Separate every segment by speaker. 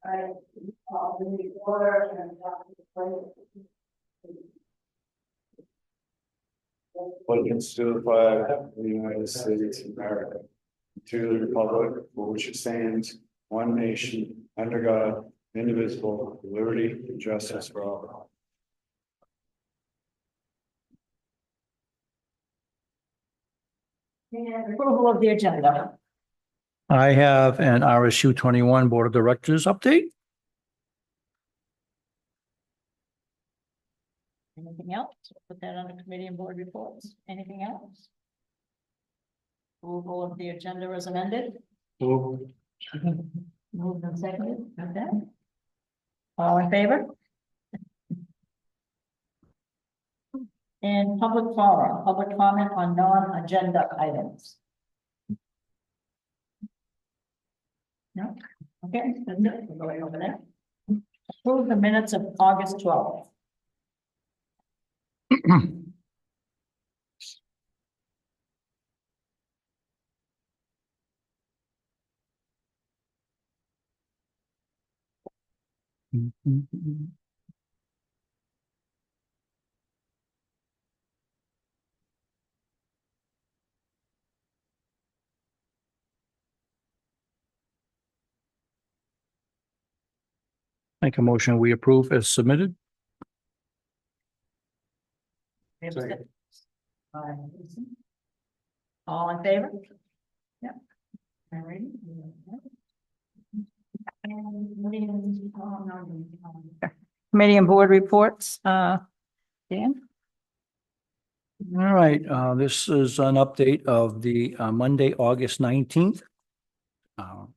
Speaker 1: I call the order and
Speaker 2: Allegiance to the flag of the United States of America, to the republic for which it stands, one nation, under God, indivisible, with liberty and justice for all.
Speaker 1: and approval of the agenda.
Speaker 3: I have an RSU 21 Board of Directors update.
Speaker 1: Anything else? Put that on the committee and board reports. Anything else? Approval of the agenda as amended. Moved and seconded. Okay. All in favor? And public forum, public comment on non-agenda items. No? Okay, that's it. We're going over there. Approve the minutes of August 12th.
Speaker 3: Make a motion, we approve as submitted.
Speaker 2: Second.
Speaker 1: All in favor? Yep. All right. Committee and board reports, Dan?
Speaker 3: All right, this is an update of the Monday, August 19th.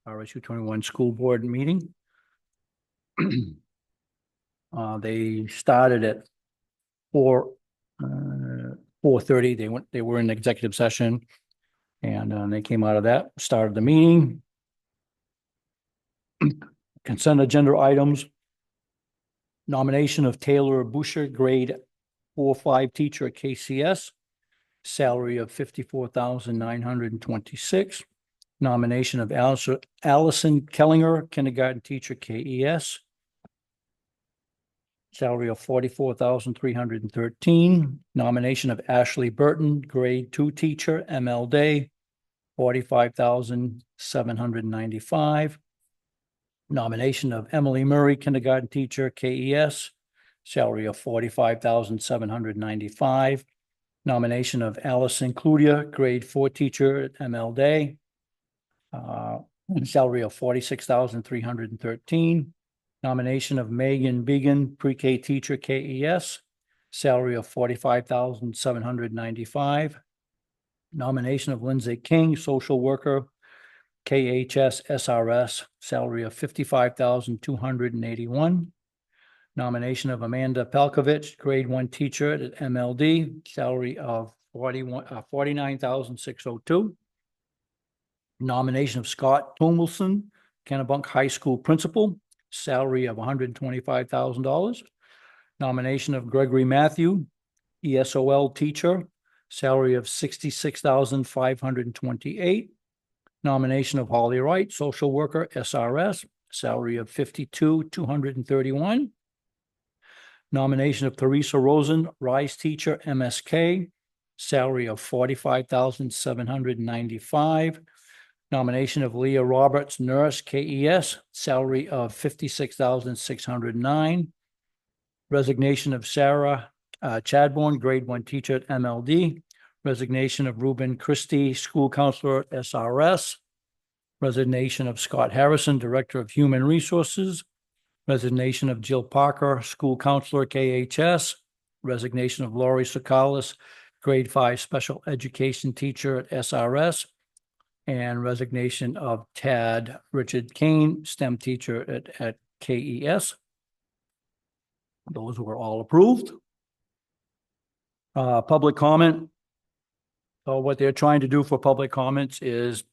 Speaker 3: RSU 21 school board meeting. They started at 4:30. They were in executive session, and they came out of that, started the meeting. Consent agenda items. Nomination of Taylor Boucher, grade 4-5 teacher at KCS, salary of $54,926. Nomination of Allison Kellinger, kindergarten teacher, KES, salary of $44,313. Nomination of Ashley Burton, grade 2 teacher, MLD, $45,795. Nomination of Emily Murray, kindergarten teacher, KES, salary of $45,795. Nomination of Allison Cludia, grade 4 teacher at MLD, salary of $46,313. Nomination of Megan Began, pre-K teacher, KES, salary of $45,795. Nomination of Lindsay King, social worker, KHS SRS, salary of $55,281. Nomination of Amanda Palkovich, grade 1 teacher at MLD, salary of $49,602. Nomination of Scott Tomlinson, Kennebunk High School principal, salary of $125,000. Nomination of Gregory Matthew, ESOL teacher, salary of $66,528. Nomination of Holly Wright, social worker, SRS, salary of $52,231. Nomination of Theresa Rosen, Rise teacher, MSK, salary of $45,795. Nomination of Leah Roberts, nurse, KES, salary of $56,609. Resignation of Sarah Chadbourne, grade 1 teacher at MLD. Resignation of Ruben Christie, school counselor at SRS. Resignation of Scott Harrison, director of human resources. Resignation of Jill Parker, school counselor, KHS. Resignation of Lori Sakalis, grade 5 special education teacher at SRS. And resignation of Tad Richard Kane, STEM teacher at KES. Those were all approved. Public comment. So what they're trying to do for public comments is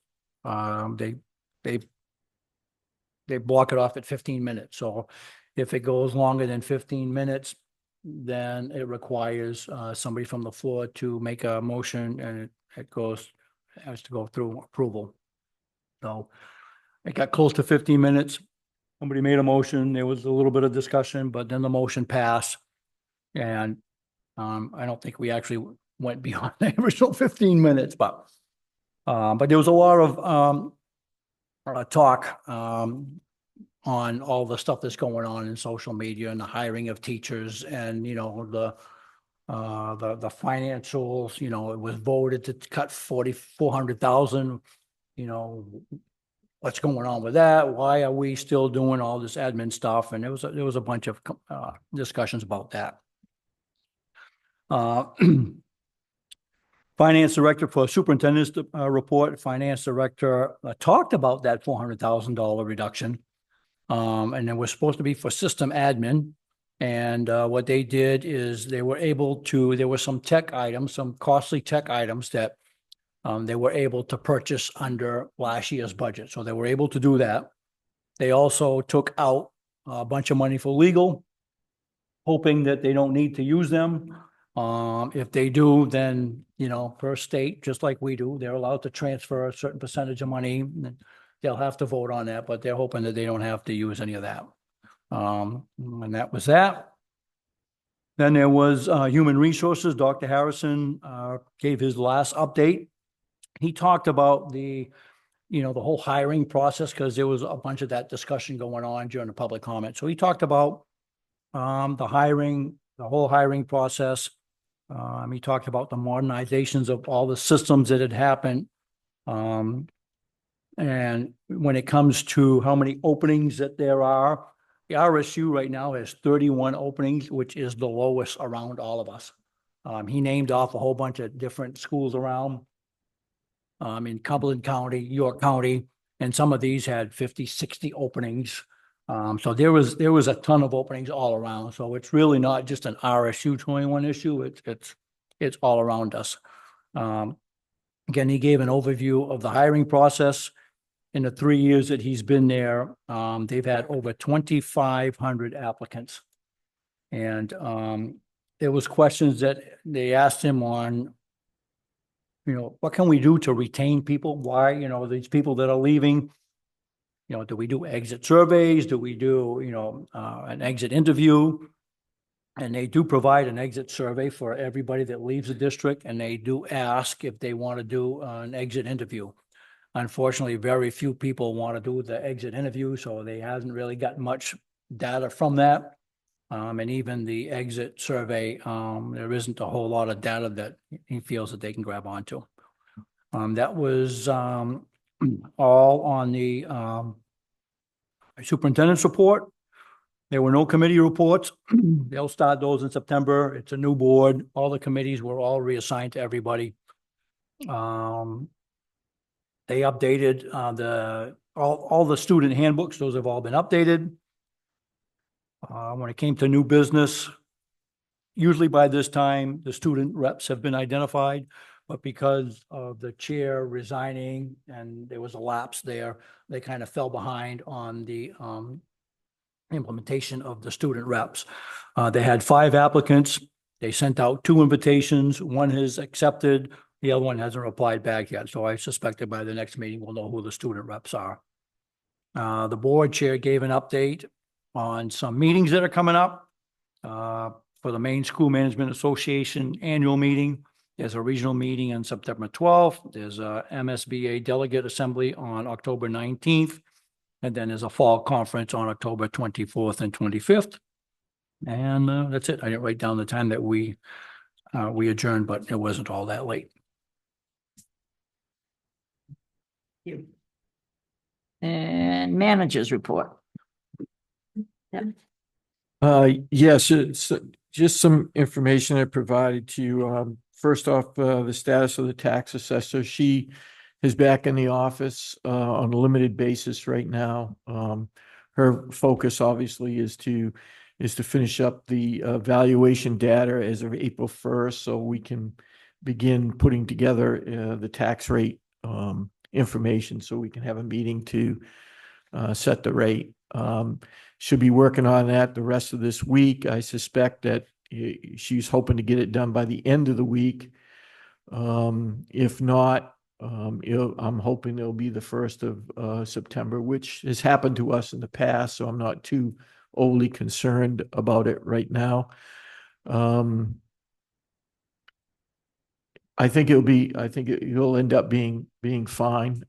Speaker 3: they block it off at 15 minutes. So if it goes longer than 15 minutes, then it requires somebody from the floor to make a motion, and it has to go through approval. So it got close to 15 minutes. Somebody made a motion, there was a little bit of discussion, but then the motion passed. And I don't think we actually went beyond the original 15 minutes, but there was a lot of talk on all the stuff that's going on in social media and the hiring of teachers and, you know, the financials, you know, it was voted to cut 400,000, you know, what's going on with that? Why are we still doing all this admin stuff? And there was a bunch of discussions about that. Finance director for superintendent's report, finance director talked about that $400,000 reduction. And it was supposed to be for system admin. And what they did is they were able to, there were some tech items, some costly tech items that they were able to purchase under last year's budget. So they were able to do that. They also took out a bunch of money for legal, hoping that they don't need to use them. If they do, then, you know, per state, just like we do, they're allowed to transfer a certain percentage of money. They'll have to vote on that, but they're hoping that they don't have to use any of that. And that was that. Then there was human resources. Dr. Harrison gave his last update. He talked about the whole hiring process, because there was a bunch of that discussion going on during the public comment. So he talked about the whole hiring process. He talked about the modernizations of all the systems that had happened. And when it comes to how many openings that there are, the RSU right now has 31 openings, which is the lowest around all of us. He named off a whole bunch of different schools around in Cumberland County, York County, and some of these had 50, 60 openings. So there was a ton of openings all around. So it's really not just an RSU 21 issue. It's all around us. Again, he gave an overview of the hiring process. In the 3 years that he's been there, they've had over 2,500 applicants. And there was questions that they asked him on, you know, what can we do to retain people? Why, you know, these people that are leaving, you know, do we do exit surveys? Do we do, you know, an exit interview? And they do provide an exit survey for everybody that leaves the district. And they do ask if they want to do an exit interview. Unfortunately, very few people want to do the exit interview, so they hasn't really got much data from that. And even the exit survey, there isn't a whole lot of data that he feels that they can grab onto. That was all on the superintendent's report. There were no committee reports. They'll start those in September. It's a new board. All the committees were all reassigned to everybody. They updated all the student handbooks. Those have all been updated. When it came to new business, usually by this time, the student reps have been identified, but because of the chair resigning and there was a lapse there, they kind of fell behind on the implementation of the student reps. They had 5 applicants. They sent out 2 invitations. One has accepted. The other one hasn't replied back yet. So I suspect that by the next meeting, we'll know who the student reps are. The board chair gave an update on some meetings that are coming up. For the Maine School Management Association annual meeting, there's a regional meeting on September 12th. There's a MSBA delegate assembly on October 19th. And then there's a fall conference on October 24th and 25th. And that's it. I didn't write down the time that we adjourned, but it wasn't all that late.
Speaker 1: And managers report.
Speaker 4: Yes, it's just some information I provided to you. First off, the status of the tax assessor. She is back in the office on a limited basis right now. Her focus obviously is to finish up the valuation data as of April 1st, so we can begin putting together the tax rate information, so we can have a meeting to set the rate. Should be working on that the rest of this week. I suspect that she's hoping to get it done by the end of the week. If not, I'm hoping it'll be the 1st of September, which has happened to us in the past, so I'm not too overly concerned about it right now. I think it'll end up being fine.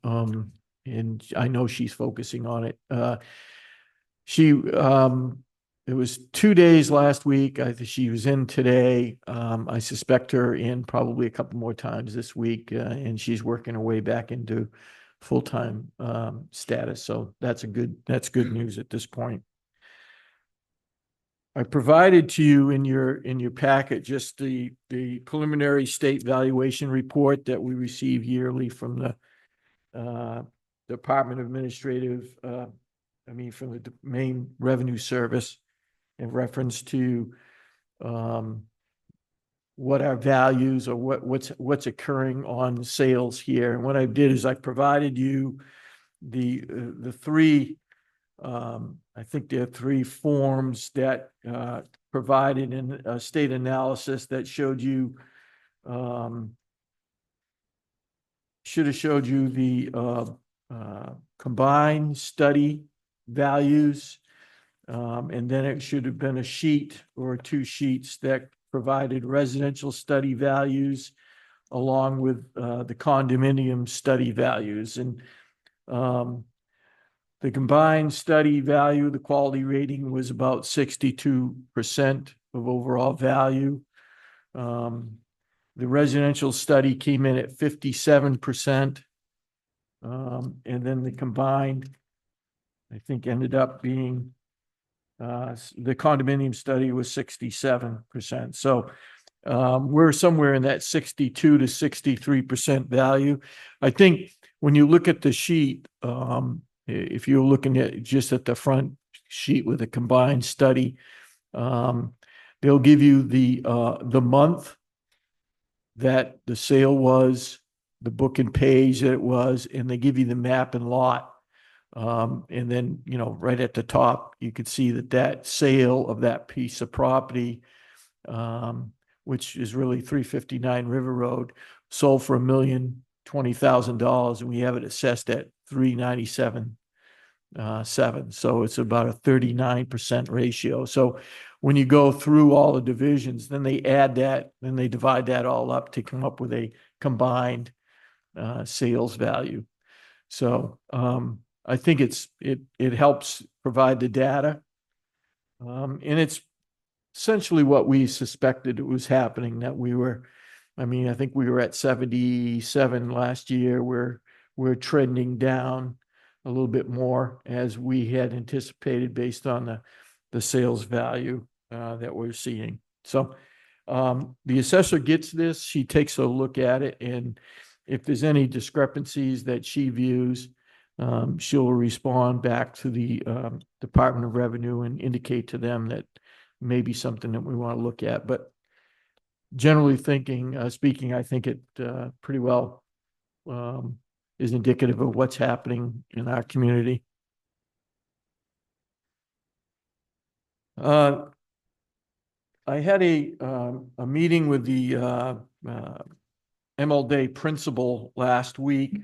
Speaker 4: And I know she's focusing on it. It was 2 days last week. I think she was in today. I suspect her in probably a couple more times this week, and she's working her way back into full-time status. So that's good news at this point. I provided to you in your packet just the preliminary state valuation report that we receive yearly from the Department of Administrative, from the Maine Revenue Service, in reference to what our values or what's occurring on sales here. And what I did is I provided you the three. I think there are three forms that provided in a state analysis that showed you, should have showed you the combined study values. And then it should have been a sheet or two sheets that provided residential study values along with the condominium study values. And the combined study value, the quality rating was about 62% of overall value. The residential study came in at 57%. And then the combined, I think, ended up being, the condominium study was 67%. So we're somewhere in that 62 to 63% value. I think when you look at the sheet, if you're looking at just at the front sheet with a combined study, they'll give you the month that the sale was, the book and page that it was, and they give you the map and lot. And then, right at the top, you could see that sale of that piece of property, which is really 359 River Road, sold for $1,020,000, and we have it assessed at 397.7. So it's about a 39% ratio. So when you go through all the divisions, then they add that, then they divide that all up to come up with a combined sales value. So I think it helps provide the data, and it's essentially what we suspected it was happening, that I think we were at 77 last year. We're trending down a little bit more as we had anticipated based on the sales value that we're seeing. So the assessor gets this, she takes a look at it, and if there's any discrepancies that she views, she'll respond back to the Department of Revenue and indicate to them that may be something that we want to look at. But generally speaking, I think it pretty well is indicative of what's happening in our community. I had a meeting with the MLD principal last week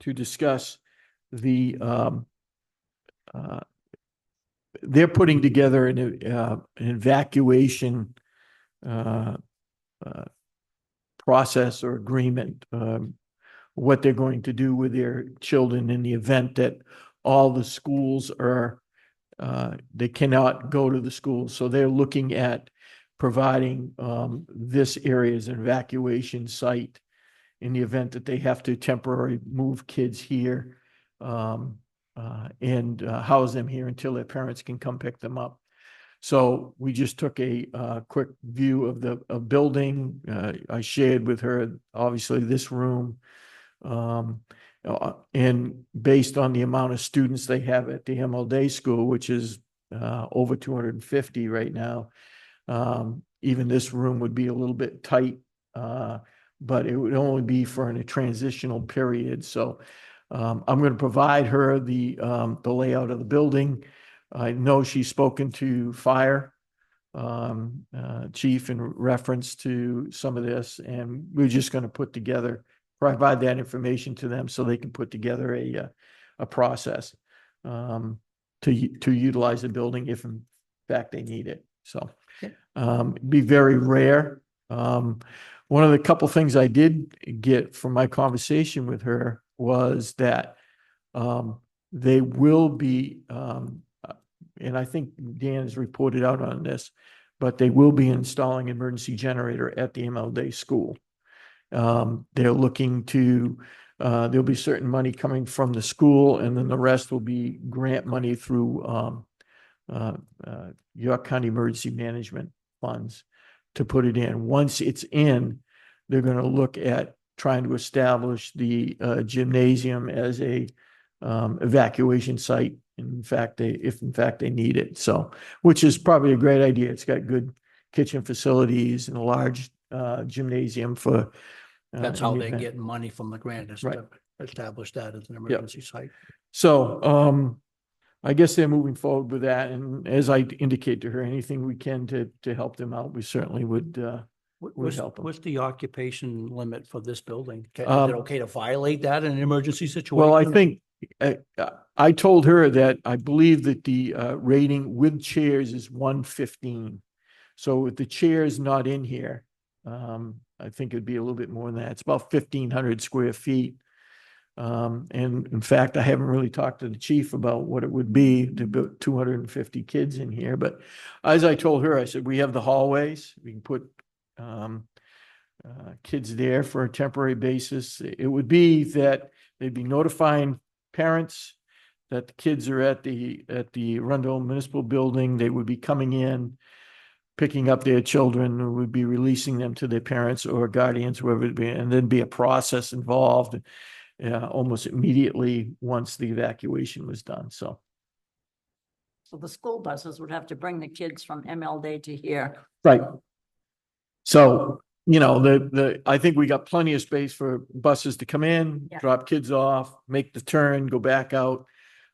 Speaker 4: to discuss they're putting together an evacuation process or agreement, what they're going to do with their children in the event that all the schools they cannot go to the schools. So they're looking at providing this area as an evacuation site in the event that they have to temporarily move kids here and house them here until their parents can come pick them up. So we just took a quick view of the building. I shared with her, obviously, this room. And based on the amount of students they have at the MLD school, which is over 250 right now, even this room would be a little bit tight, but it would only be for a transitional period. So I'm going to provide her the layout of the building. I know she's spoken to fire chief in reference to some of this, and we're just going to put together provide that information to them so they can put together a process to utilize the building if in fact they need it. So it'd be very rare. One of the couple things I did get from my conversation with her was that they will be, and I think Dan has reported out on this, but they will be installing an emergency generator at the MLD school. They're looking to, there'll be certain money coming from the school, and then the rest will be grant money through York County Emergency Management Funds to put it in. Once it's in, they're going to look at trying to establish the gymnasium as a evacuation site. In fact, if in fact they need it. So, which is probably a great idea. It's got good kitchen facilities and a large gymnasium for.
Speaker 3: That's
Speaker 4: in
Speaker 3: how
Speaker 4: the
Speaker 3: they're
Speaker 4: event.
Speaker 3: getting money from the grant, is
Speaker 4: Right.
Speaker 3: to establish that as an emergency site.
Speaker 4: So, I guess they're moving forward with that. And as I indicate to her, anything we can to help them out, we certainly would help them.
Speaker 3: What's the occupation limit for this building? Is it
Speaker 4: Um,
Speaker 3: okay to violate that in an emergency situation?
Speaker 4: Well, I think I told her that I believe that the rating with chairs is 115. So if the chair is not in here, I think it'd be a little bit more than that. It's about 1,500 square feet. And in fact, I haven't really talked to the chief about what it would be to put 250 kids in here. But as I told her, I said, we have the hallways. We can put kids there for a temporary basis. It would be that they'd be notifying parents that the kids are at the Arundel Municipal Building. They would be coming in, picking up their children, who would be releasing them to their parents or guardians, whoever it be, and then be a process involved almost immediately once the evacuation was done. So
Speaker 1: the school buses would have to bring the kids from MLD to here.
Speaker 4: right. So, you know, I think we got plenty of space for buses to come in,
Speaker 1: Yeah.
Speaker 4: drop kids off, make the turn, go back out.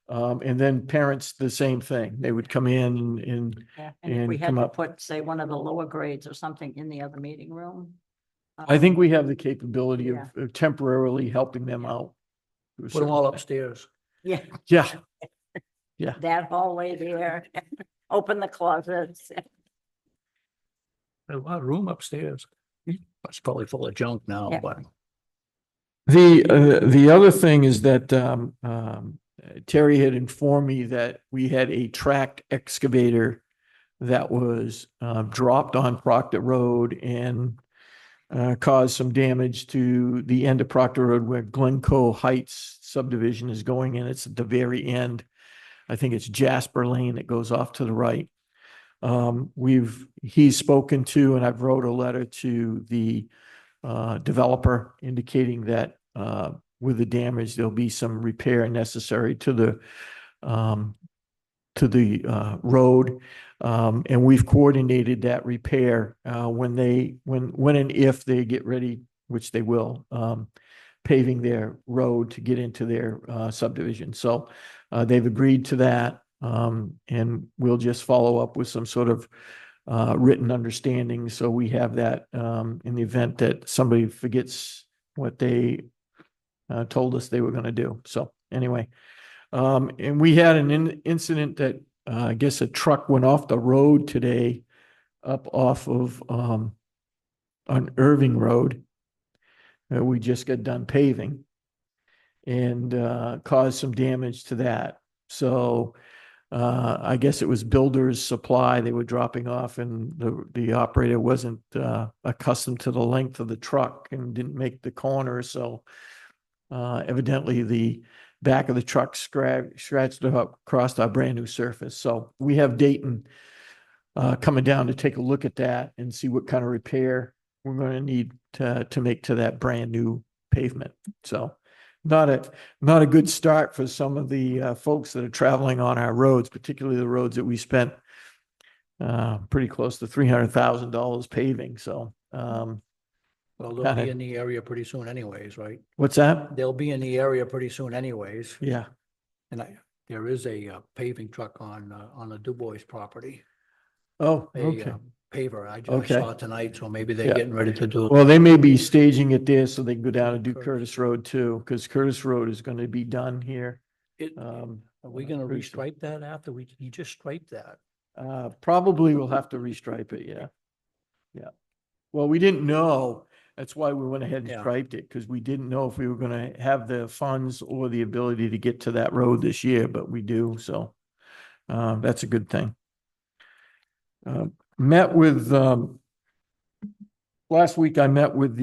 Speaker 4: And then parents, the same thing. They would come in and
Speaker 1: Yeah, and if we
Speaker 4: and
Speaker 1: had
Speaker 4: come
Speaker 1: to
Speaker 4: up.
Speaker 1: put, say, one of the lower grades or something in the other meeting room.
Speaker 4: I think we have the capability
Speaker 1: Yeah.
Speaker 4: of temporarily helping them out. to a
Speaker 3: Put them all
Speaker 4: certain-
Speaker 3: upstairs.
Speaker 1: Yeah,
Speaker 4: Yeah,
Speaker 1: that hallway there, open the closets.
Speaker 3: There's a lot of room upstairs. It's probably full of junk now,
Speaker 1: Yeah.
Speaker 3: but
Speaker 4: the other thing is that Terry had informed me that we had a tracked excavator that was dropped on Proctor Road and caused some damage to the end of Proctor Road where Glencoe Heights subdivision is going in. It's at the very end. I think it's Jasper Lane that goes off to the right. He's spoken to, and I've wrote a letter to the developer indicating that with the damage, there'll be some repair necessary to the road. And we've coordinated that repair when and if they get ready, which they will, paving their road to get into their subdivision. So they've agreed to that. And we'll just follow up with some sort of written understanding. So we have that in the event that somebody forgets what they told us they were going to do. So anyway, and we had an incident that I guess a truck went off the road today up off of on Irving Road. We just got done paving and caused some damage to that. So I guess it was builder's supply they were dropping off, and the operator wasn't accustomed to the length of the truck and didn't make the corner. So evidently the back of the truck scratched up across our brand new surface. So we have Dayton coming down to take a look at that and see what kind of repair we're going to need to make to that brand new pavement. So not a good start for some of the folks that are traveling on our roads, particularly the roads that we spent pretty close to $300,000 paving. So
Speaker 3: well, they'll be in the area pretty soon anyways, right?
Speaker 4: what's that?
Speaker 3: They'll be in the area pretty soon anyways.
Speaker 4: Yeah.
Speaker 3: And there is a paving truck on the Du Bois property.
Speaker 4: Oh, okay.
Speaker 3: paver. I
Speaker 4: Okay.
Speaker 3: saw it tonight, so maybe they're
Speaker 4: Yeah.
Speaker 3: getting ready to do.
Speaker 4: Well, they may be staging it there so they can go down and do Curtis Road too, because Curtis Road is going to be done here.
Speaker 3: It,
Speaker 4: Um,
Speaker 3: are we gonna
Speaker 4: pretty soon.
Speaker 3: restripe that after he just striped that?
Speaker 4: Probably we'll have to restripe it, yeah. Yeah. Well, we didn't know. That's why we went ahead and
Speaker 3: Yeah.
Speaker 4: striped it, because we didn't know if we were gonna have the funds or the ability to get to that road this year, but we do, so. That's a good thing. Met with, last week I met with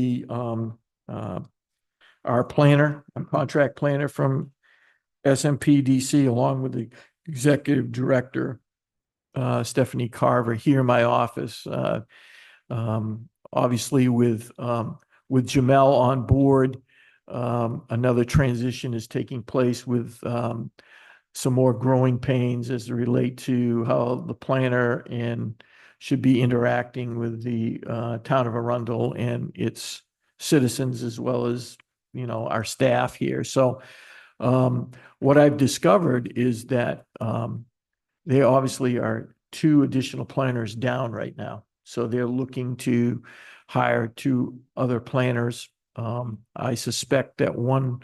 Speaker 4: our planner, a contract planner from SMPDC, along with the executive director, Stephanie Carver, here in my office. Obviously with Jamel on board, another transition is taking place with some more growing pains as they relate to how the planner and should be interacting with the town of Arundel and its citizens, as well as, our staff here. So what I've discovered is that they obviously are 2 additional planners down right now. So they're looking to hire 2 other planners. I suspect that one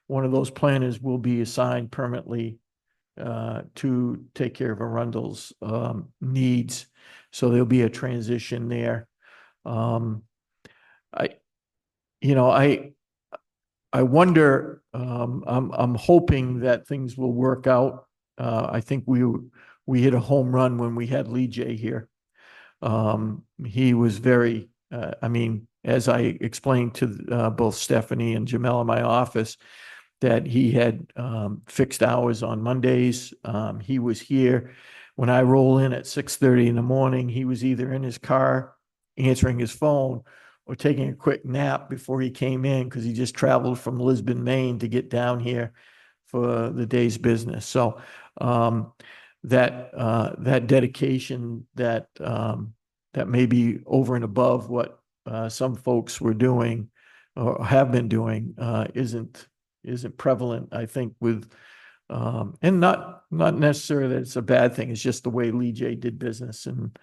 Speaker 4: of those planners will be assigned permanently to take care of Arundel's needs. So there'll be a transition there. I wonder, I'm hoping that things will work out. I think we hit a home run when we had Lee J here. He was very, as I explained to both Stephanie and Jamel in my office, that he had fixed hours on Mondays. He was here. When I roll in at 6:30 in the morning, he was either in his car answering his phone or taking a quick nap before he came in, because he just traveled from Lisbon, Maine to get down here for the day's business. So that dedication, that may be over and above what some folks were doing or have been doing, isn't prevalent, I think, with and not necessarily that it's a bad thing. It's just the way Lee J did business, and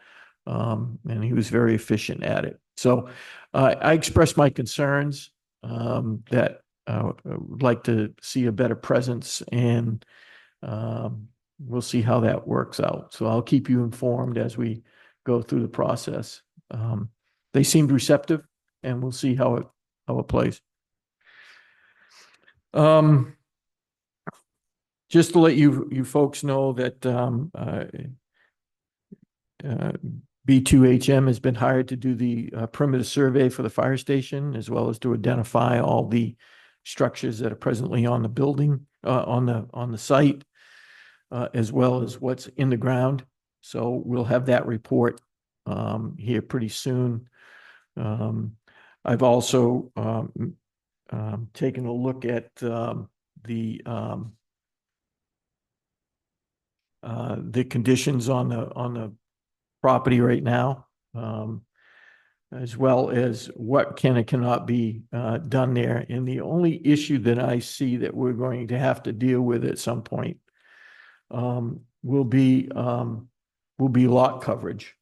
Speaker 4: he was very efficient at it. So I expressed my concerns that I would like to see a better presence, and we'll see how that works out. So I'll keep you informed as we go through the process. They seemed receptive, and we'll see how it plays. Just to let you folks know that B2HM has been hired to do the perimeter survey for the fire station, as well as to identify all the structures that are presently on the building, on the site, as well as what's in the ground. So we'll have that report here pretty soon. I've also taken a look at the conditions on the property right now, as well as what can and cannot be done there. And the only issue that I see that we're going to have to deal with at some point will be lot coverage.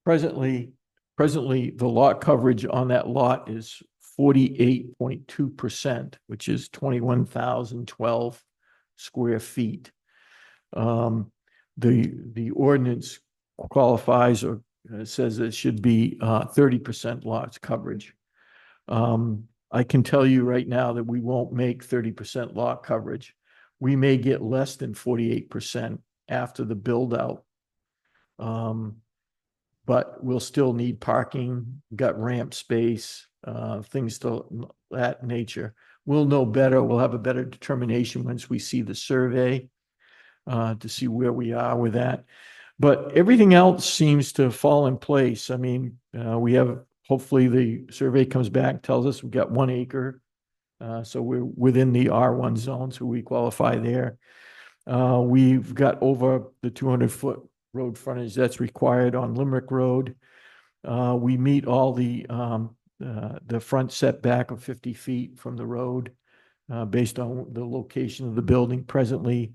Speaker 4: Presently, the lot coverage on that lot is 48.2%, which is 21,012 square feet. The ordinance qualifies or says it should be 30% lots coverage. I can tell you right now that we won't make 30% lot coverage. We may get less than 48% after the build out. But we'll still need parking, got ramp space, things to that nature. We'll know better. We'll have a better determination once we see the survey to see where we are with that. But everything else seems to fall in place. I mean, we have, hopefully the survey comes back, tells us we've got 1 acre. So we're within the R1 zone, so we qualify there. We've got over the 200-foot road frontage that's required on Limerick Road. We meet all the front setback of 50 feet from the road based on the location of the building presently.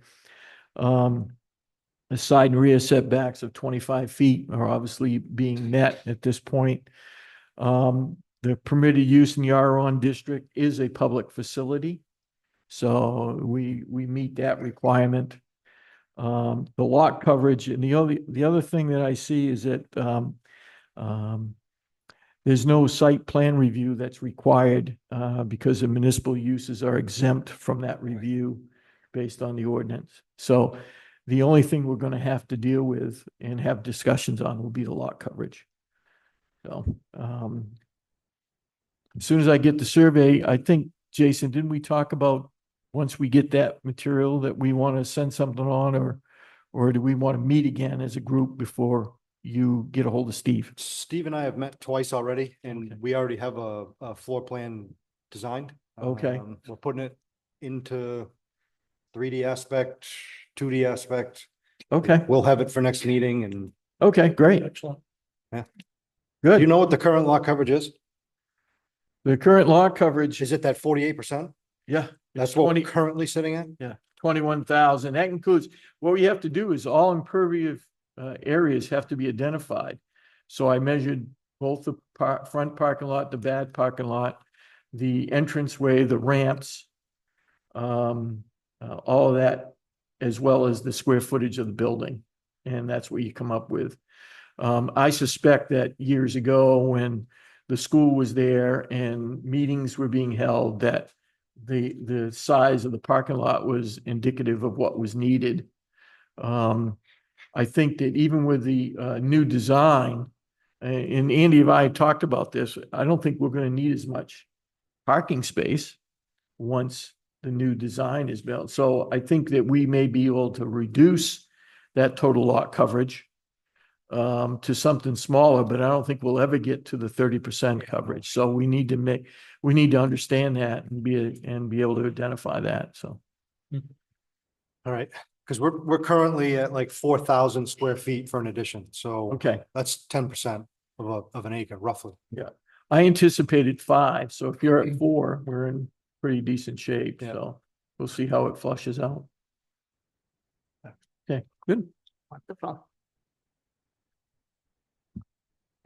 Speaker 4: The side and rear setbacks of 25 feet are obviously being met at this point. The permitted use in the R1 district is a public facility. So we meet that requirement. The lot coverage and the other thing that I see is that, there's no site plan review that's required, because the municipal uses are exempt from that review based on the ordinance. So the only thing we're going to have to deal with and have discussions on will be the lot coverage. So, as soon as I get the survey, I think, Jason, didn't we talk about once we get that material that we want to send something on, or do we want to meet again as a group before you get a hold of Steve?
Speaker 5: Steve and I have met twice already,
Speaker 4: Okay.
Speaker 5: and we already have a floor plan designed.
Speaker 4: Okay.
Speaker 5: We're putting it into 3D aspect, 2D aspect.
Speaker 4: Okay,
Speaker 5: We'll have it for next meeting. And
Speaker 4: okay, great.
Speaker 3: Excellent.
Speaker 5: do
Speaker 4: Good.
Speaker 5: you know what the current lot coverage is?
Speaker 4: The current lot coverage,
Speaker 5: Is it that 48%?
Speaker 4: yeah.
Speaker 5: That's
Speaker 4: it's
Speaker 5: what
Speaker 4: 20
Speaker 5: we're currently sitting at?
Speaker 4: Yeah, 21,000. That includes, what we have to do is all impervious areas have to be identified. So I measured both the front parking lot, the back parking lot, the entranceway, the ramps, all of that, as well as the square footage of the building. And that's what you come up with. I suspect that years ago when the school was there and meetings were being held, that the size of the parking lot was indicative of what was needed. I think that even with the new design, and Andy and I talked about this, I don't think we're going to need as much parking space once the new design is built. So I think that we may be able to reduce that total lot coverage to something smaller, but I don't think we'll ever get to the 30% coverage. So we need to understand that and be able to identify that. So.
Speaker 5: All right, because we're currently at like 4,000 square feet for an addition. So
Speaker 4: Okay,
Speaker 5: that's 10% of an acre roughly.
Speaker 4: I anticipated 5, so if you're at 4, we're in pretty decent shape,
Speaker 5: Yeah.
Speaker 4: so we'll see how it flushes out. Okay, good.
Speaker 1: Wonderful.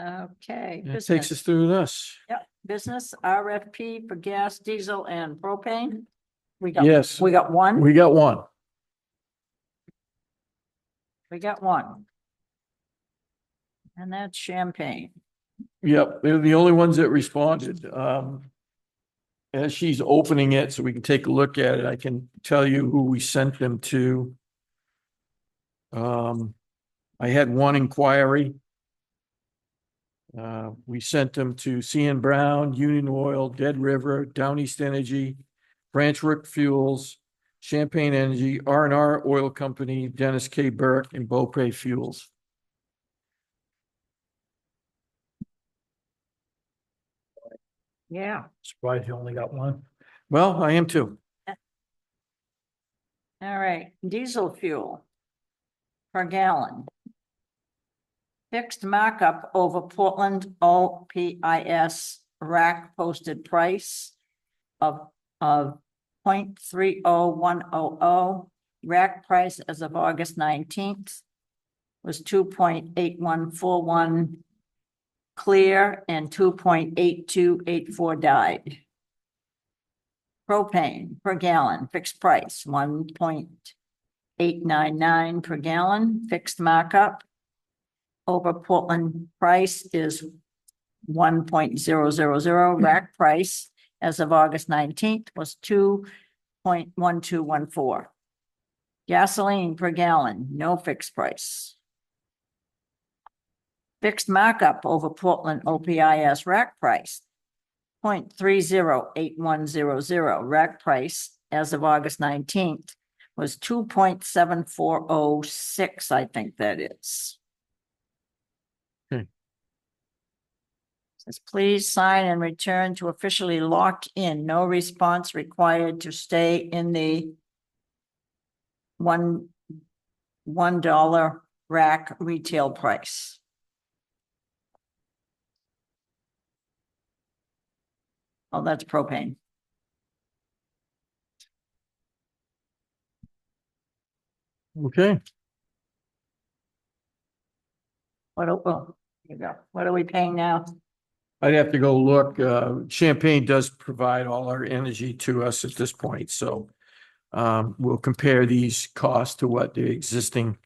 Speaker 1: Okay.
Speaker 4: That takes
Speaker 1: business.
Speaker 4: us through this.
Speaker 1: Yep, business RFP for gas, diesel and propane. We got,
Speaker 4: Yes,
Speaker 1: we got one,
Speaker 4: we got one.
Speaker 1: we got one. And that's Champagne.
Speaker 4: Yep, they're the only ones that responded. As she's opening it, so we can take a look at it, I can tell you who we sent them to. I had one inquiry. We sent them to CN Brown, Union Oil, Dead River, Down East Energy, Branch Rick Fuels, Champagne Energy, R&R Oil Company, Dennis K. Burke, and Beaupre Fuels.
Speaker 1: Yeah.
Speaker 3: Surprised you only got one.
Speaker 4: Well, I am too.
Speaker 1: All right, diesel fuel per gallon. Fixed markup over Portland OPIS rack posted price of 0.30100. Rack price as of August 19th was 2.8141 clear and 2.8284 dyed. Propane per gallon, fixed price, 1.899 per gallon, fixed markup. Over Portland price is 1.000. Rack price as of August 19th was 2.1214. Gasoline per gallon, no fixed price. Fixed markup over Portland OPIS rack price, 0.308100. Rack price as of August 19th was 2.7406, I think that is.
Speaker 4: Okay.
Speaker 1: Says, please sign and return to officially lock in. No response required to stay in the $1 rack retail price. Oh, that's propane.
Speaker 4: Okay.
Speaker 1: Here you go. What are we paying now?
Speaker 4: I'd have to go look. Champaign does provide all our energy to us at this point, so we'll compare these costs to what the existing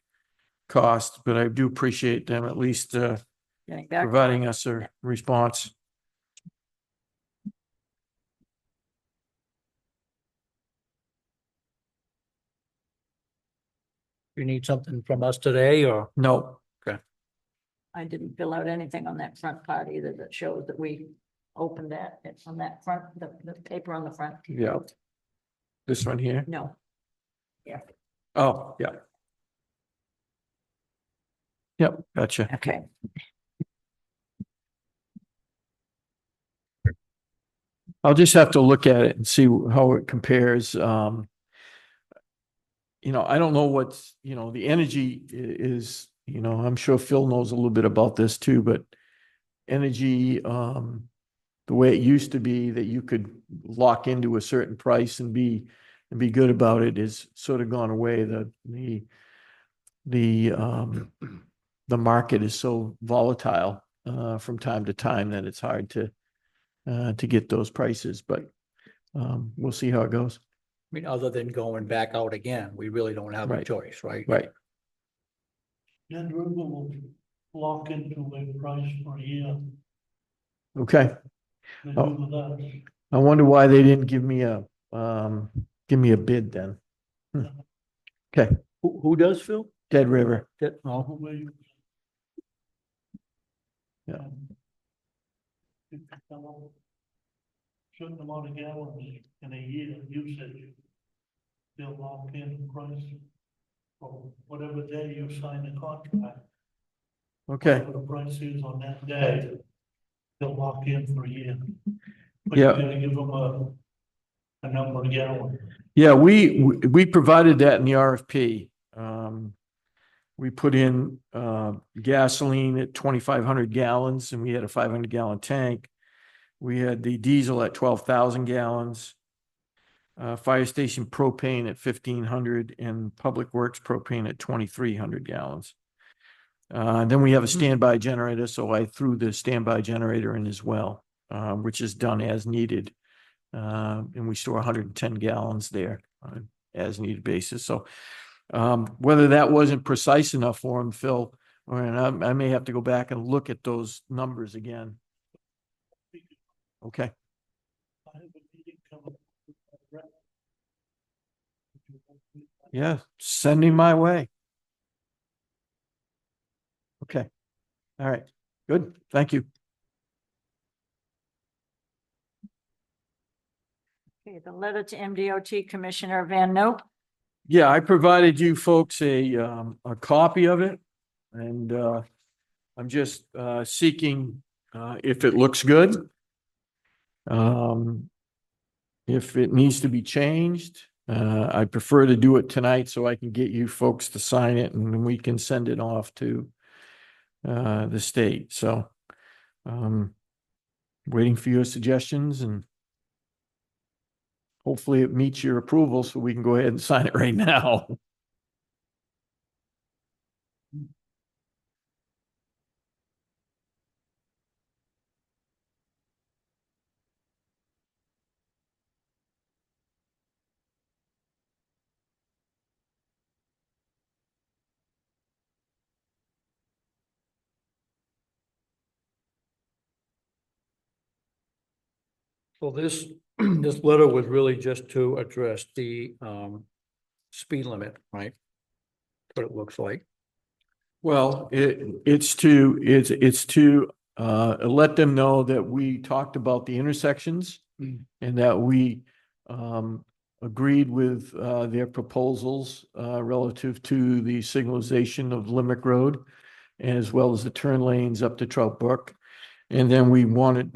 Speaker 4: cost, but I do appreciate them at least
Speaker 1: Getting back.
Speaker 4: providing us a response.
Speaker 3: You need something from us today or?
Speaker 4: No,
Speaker 1: I didn't fill out anything on that front part either that shows that we opened that. It's on that front, the paper on the front.
Speaker 4: yeah. This one here.
Speaker 1: No.
Speaker 4: Oh, yeah. Yep, gotcha.
Speaker 1: Okay.
Speaker 4: I'll just have to look at it and see how it compares. I don't know what's, the energy is, I'm sure Phil knows a little bit about this too, but energy, the way it used to be that you could lock into a certain price and be good about it is sort of gone away. The market is so volatile from time to time that it's hard to get those prices, but we'll see how it goes.
Speaker 3: I mean, other than going back out again, we really don't have a
Speaker 4: Right.
Speaker 3: choice, right?
Speaker 4: Right.
Speaker 6: Then River will lock into a price per year.
Speaker 4: Okay.
Speaker 6: They
Speaker 4: Oh.
Speaker 6: do with us.
Speaker 4: I wonder why they didn't give me a bid then. Okay,
Speaker 3: Who does, Phil?
Speaker 4: Dead River.
Speaker 3: Oh,
Speaker 6: We-
Speaker 4: Yeah.
Speaker 6: If you come up with certain amount of gallons in a year usage, they'll lock in the price for whatever day you sign the contract.
Speaker 4: Okay,
Speaker 6: Whatever the price is on that day, they'll lock in for a year. But
Speaker 4: Yeah.
Speaker 6: you gotta give them a number of gallons.
Speaker 4: yeah, we provided that in the RFP. We put in gasoline at 2,500 gallons and we had a 500 gallon tank. We had the diesel at 12,000 gallons. Fire station propane at 1,500 and public works propane at 2,300 gallons. Then we have a standby generator, so I threw the standby generator in as well, which is done as needed. And we store 110 gallons there on an as needed basis. So whether that wasn't precise enough for him, Phil, and I may have to go back and look at those numbers again. Okay,
Speaker 6: I have a meeting coming up.
Speaker 4: yeah, send him my way. Okay, all right, good, thank you.
Speaker 1: Okay, the letter to MDOT Commissioner Van Note.
Speaker 4: Yeah, I provided you folks a copy of it, and I'm just seeking if it looks good. If it needs to be changed, I prefer to do it tonight so I can get you folks to sign it and then we can send it off to the state. So waiting for your suggestions and hopefully it meets your approval so we can go ahead and sign it right now.
Speaker 3: so this, this letter was really just to address the speed limit, right? What it looks like.
Speaker 4: Well, it's to let them know that we talked about the intersections and that we agreed with their proposals relative to the signalization of Limerick Road as well as the turn lanes up to Trout Brook. And then we wanted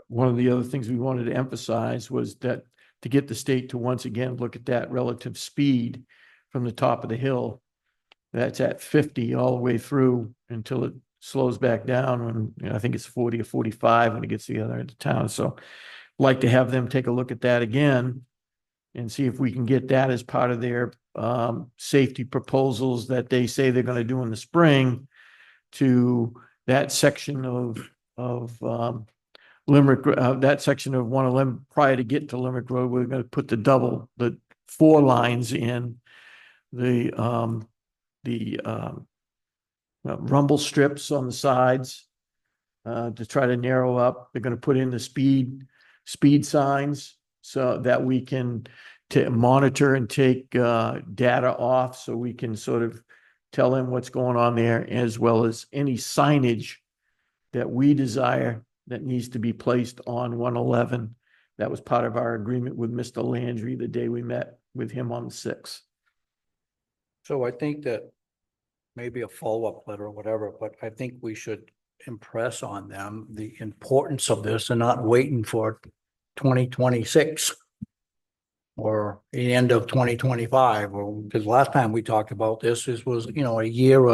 Speaker 4: one of the other things we wanted to emphasize was that to get the state to once again look at that relative speed from the top of the hill. That's at 50 all the way through until it slows back down when I think it's 40 or 45 when it gets to the other end of town. So like to have them take a look at that again and see if we can get that as part of their safety proposals that they say they're going to do in the spring to that section of, Limerick, that section of 111 prior to getting to Limerick Road, we're gonna put the 4 lines in the rumble strips on the sides, to try to narrow up. They're gonna put in the speed signs so that we can monitor and take, data off, so we can sort of tell them what's going on there, as well as any signage that we desire that needs to be placed on 111. That was part of our agreement with Mr. Landry the day we met with him on the 6th.
Speaker 3: So I think that maybe a follow-up letter or whatever, but I think we should impress on them the importance of this and not waiting for 2026 or the end of 2025, or because last time we talked about this was, a year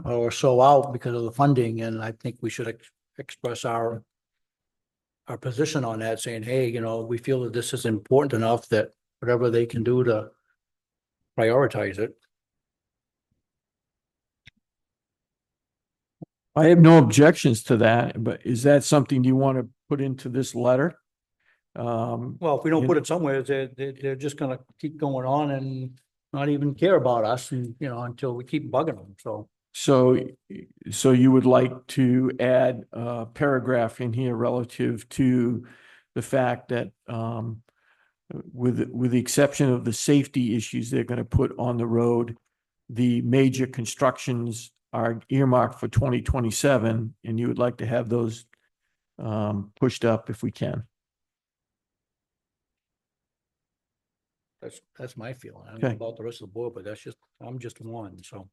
Speaker 3: or so out because of the funding, and I think we should express our position on that, saying, hey, we feel that this is important enough that whatever they can do to prioritize it.
Speaker 4: I have no objections to that, but is that something you want to put into this letter?
Speaker 3: Well, if we don't put it somewhere, they're just gonna keep going on and not even care about us, and, until we keep bugging them, so.
Speaker 4: So you would like to add a paragraph in here relative to the fact that, with the exception of the safety issues they're gonna put on the road, the major constructions are earmarked for 2027, and you would like to have those, pushed up if we can.
Speaker 3: That's my feeling. I don't know
Speaker 4: Okay.
Speaker 3: about the rest of the board, but I'm just one, so.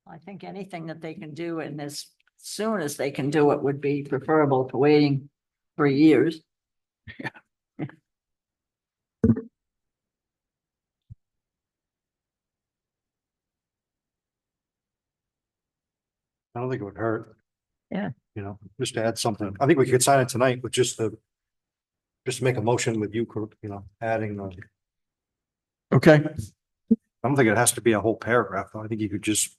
Speaker 1: I think anything that they can do and as soon as they can do it would be preferable to waiting 3 years.
Speaker 5: I don't think it would hurt.
Speaker 1: Yeah.
Speaker 5: Just to add something. I think we could sign it tonight with just make a motion with you, adding,
Speaker 4: Okay,
Speaker 5: I don't think it has to be a whole paragraph, though. I think you could just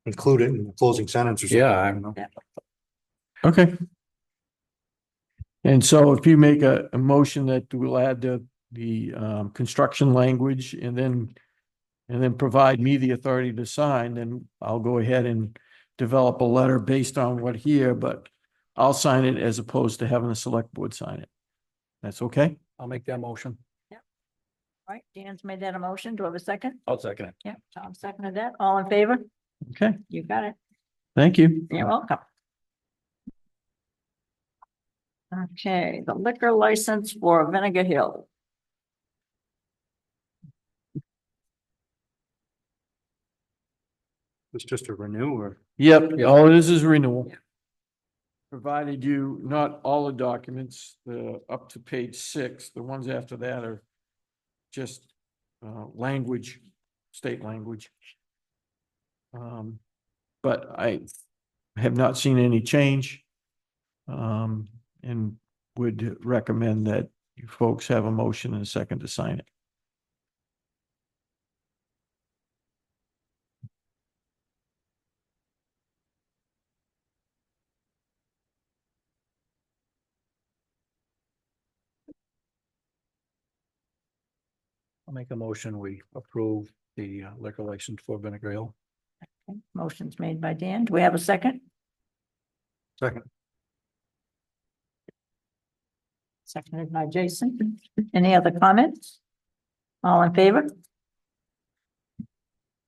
Speaker 5: include it in the closing sentence or something.
Speaker 3: Yeah,
Speaker 4: okay. And so if you make a motion that will add the construction language and then provide me the authority to sign, then I'll go ahead and develop a letter based on what here, but I'll sign it as opposed to having the select board sign it. That's okay?
Speaker 3: I'll make that motion.
Speaker 1: All right, Dan's made that a motion. Do I have a second?
Speaker 3: I'll second it.
Speaker 1: Yeah, Tom seconded that. All in favor?
Speaker 4: Okay,
Speaker 1: You got it.
Speaker 4: thank you.
Speaker 1: You're welcome. Okay, the liquor license for Vinegar Hill.
Speaker 5: It's just a renew or.
Speaker 4: Yep, all it is renewal. Provided you, not all the documents, up to page 6, the ones after that are just language, state language. But I have not seen any change. And would recommend that you folks have a motion and a second to sign it.
Speaker 3: I'll make a motion. We approve the liquor license for Vinegar Hill.
Speaker 1: Okay, motion's made by Dan. Do we have a second?
Speaker 5: Second.
Speaker 1: Seconded by Jason. Any other comments? All in favor?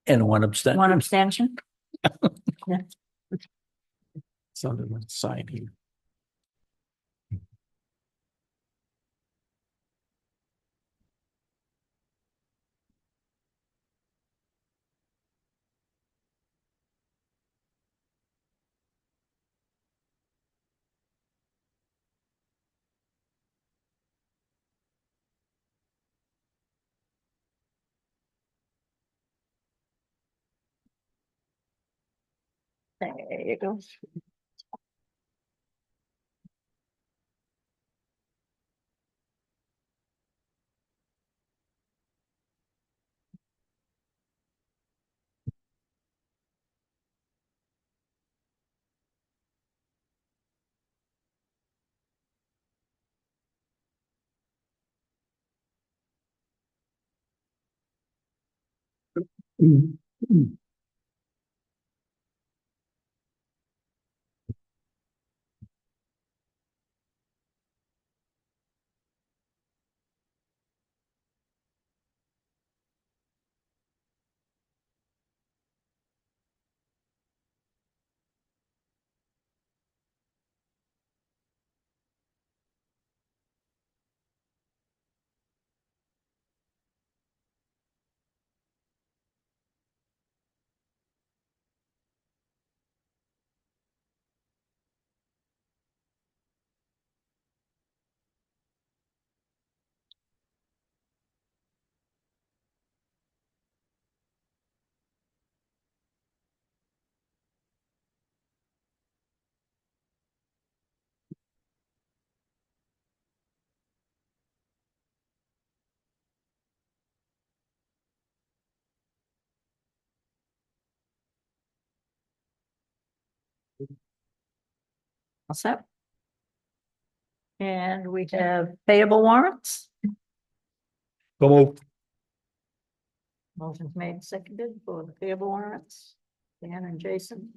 Speaker 3: And one abstention.
Speaker 1: One abstention?
Speaker 4: Sounded like signing.
Speaker 1: There you go. All set. And we have payable warrants.
Speaker 3: Go move.
Speaker 1: Motion's made, seconded for the payable warrants. Dan and Jason.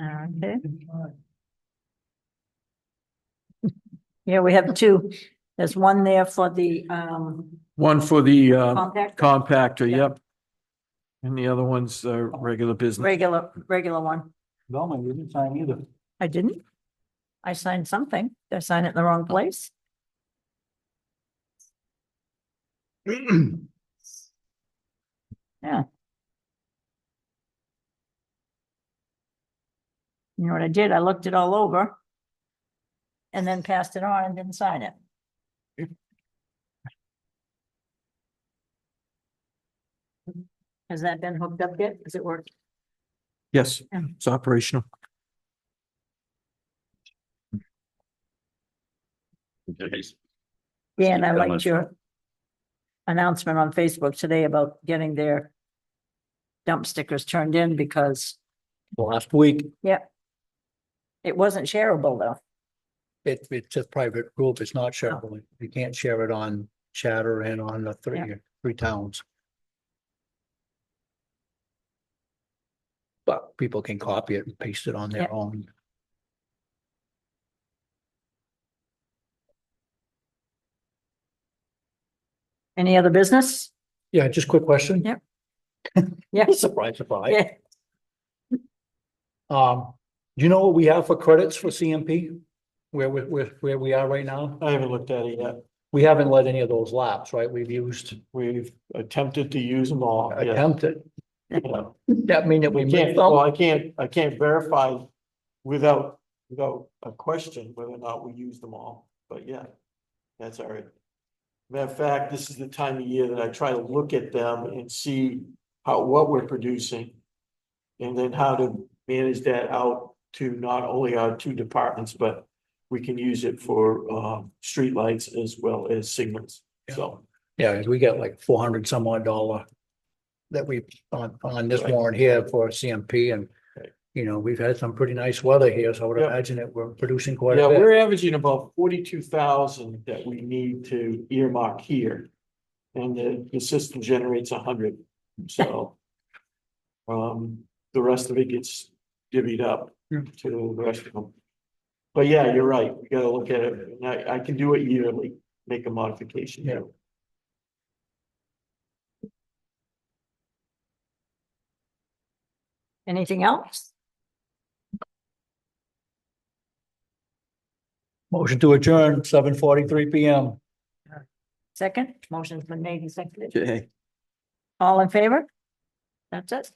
Speaker 1: Okay. Yeah, we have two. There's one there for the
Speaker 4: One for the
Speaker 1: compactor,
Speaker 4: compactor,
Speaker 1: Yeah.
Speaker 4: yep. And the other one's regular business.
Speaker 1: regular one.
Speaker 3: No, man, you didn't sign either.
Speaker 1: I didn't. I signed something. Did I sign it in the wrong place? Yeah. You know what I did? I looked it all over. And then passed it on and didn't sign it. Has that been hooked up yet? Does it work?
Speaker 4: Yes,
Speaker 1: Yeah.
Speaker 4: it's operational.
Speaker 1: Dan, I liked your announcement on Facebook today about getting their dump stickers turned in because,
Speaker 3: Last week,
Speaker 1: yeah, it wasn't shareable though.
Speaker 3: it's a private group. It's not shareable. You can't share it on Chatter and on the
Speaker 1: Yeah.
Speaker 3: three towns. But people can copy it and paste it on their
Speaker 1: Yeah.
Speaker 3: own.
Speaker 1: Any other business?
Speaker 3: Yeah, just quick question.
Speaker 1: Yep. Yeah,
Speaker 3: Surprise, surprise.
Speaker 1: yeah.
Speaker 3: Do you know what we have for credits for CMP? Where we are right now?
Speaker 4: I haven't looked at it yet.
Speaker 3: We haven't let any of those lapse, right? We've used,
Speaker 4: We've attempted to use them all. yeah.
Speaker 3: attempted.
Speaker 4: Yeah.
Speaker 3: That mean that we missed
Speaker 4: Well,
Speaker 3: them?
Speaker 4: I can't verify without a question whether or not we use them all, but yeah, that's all right. Matter of fact, this is the time of year that I try to look at them and see what we're producing. And then how to manage that out to not only our two departments, but we can use it for streetlights as well as signals, so.
Speaker 3: Yeah, we got like 400 some odd dollar that we on this
Speaker 4: Right.
Speaker 3: warrant here for CMP and,
Speaker 4: Right.
Speaker 3: you know, we've had some pretty nice weather here, so I would
Speaker 4: Yeah.
Speaker 3: imagine that we're producing quite
Speaker 4: Yeah,
Speaker 3: a bit.
Speaker 4: we're averaging about 42,000 that we need to earmark here. And the system generates 100, so. The rest of it gets divvied up
Speaker 3: Yeah.
Speaker 4: to the rest of them. But yeah, you're right, we gotta look at it, and I can do it yearly, make a modification.
Speaker 3: Yeah.
Speaker 1: Anything else?
Speaker 3: Motion to adjourn, 7:43 PM.
Speaker 1: Second, motion's been made and seconded.
Speaker 4: Okay.
Speaker 1: All in favor? That's it.